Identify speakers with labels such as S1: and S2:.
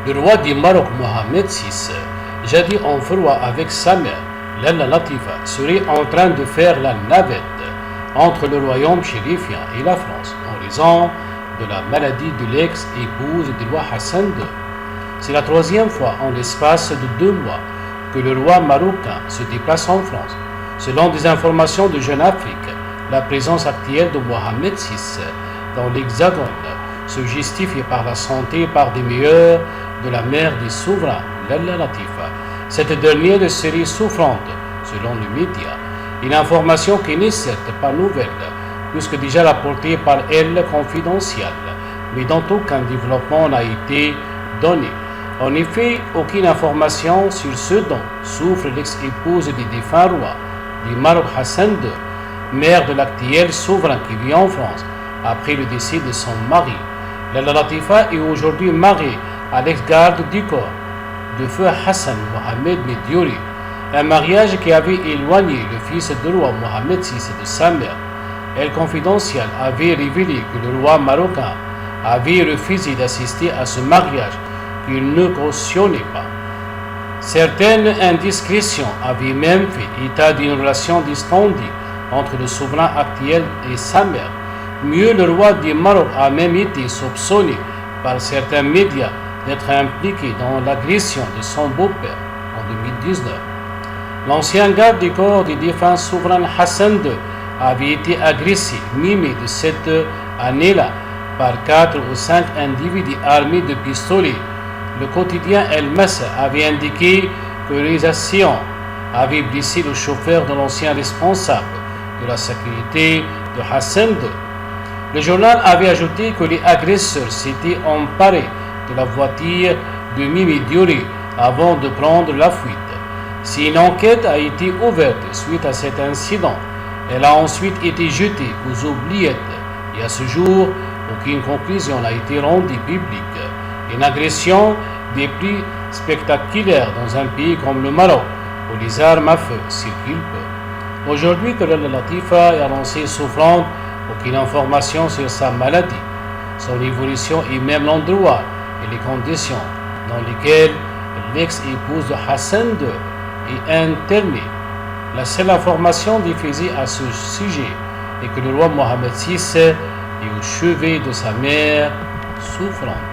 S1: Le roi du Maroc, Mohamed VI, jadis en froid avec sa mère, Lalla Latifa, serait en train de faire la navette entre le royaume chérifien et la France en raison de la maladie de l'ex-épouse du roi Hassan II. C'est la troisième fois en l'espace de 2 mois que le roi marocain se déplace en France. Selon des informations de Jeune Afrique, la présence actuelle de Mohamed VI dans l'Hexagone se justifie par la santé et par des meilleurs de la mère des souverains, Lalla Latifa. Cette dernière serait souffrante, selon les médias, une information qui n'est certes pas nouvelle, puisque déjà rapportée par elle confidentielle, mais dont aucun développement n'a été donné. En effet, aucune information sur ce dont souffre l'ex-épouse du défunt roi du Maroc Hassan II, mère de l'actuel souverain qui vit en France après le décès de son mari. Lalla Latifa est aujourd'hui mariée à l'ex-garde du corps de feu Hassan Mohamed Mediouri, un mariage qui avait éloigné le fils du roi Mohamed VI de sa mère. Elle confidentielle avait révélé que le roi marocain avait refusé d'assister à ce mariage qu'il ne cautionnait pas. Certaines indiscrétions avaient même fait état d'une relation distendue entre le souverain actuel et sa mère. Mieux, le roi du Maroc a même été soupçonné par certains médias d'être impliqué dans l'agression de son beau-père en 2019. L'ancien garde du corps du défunt souverain Hassan II avait été agressé mi-mai de cette année-là par 4 ou 5 individus armés de pistolets. Le quotidien El Massa avait indiqué que les assaillants avaient blessé le chauffeur de l'ancien responsable de la sécurité de Hassan II. Le journal avait ajouté que les agresseurs s'étaient emparés de la voiture de Mimi Diori avant de prendre la fuite. Si une enquête a été ouverte suite à cet incident, elle a ensuite été jetée aux oubliettes et à ce jour, aucune conclusion n'a été rendue publique. Une agression des plus spectaculaires dans un pays comme le Maroc, où les armes à feu circulent peu. Aujourd'hui que Lalla Latifa est annoncée souffrante, aucune information sur sa maladie, son évolution et même l'endroit et les conditions dans lesquelles l'ex-épouse de Hassan II est internée. La seule information diffusée à ce sujet est que le roi Mohamed VI est au chevet de sa mère souffrante.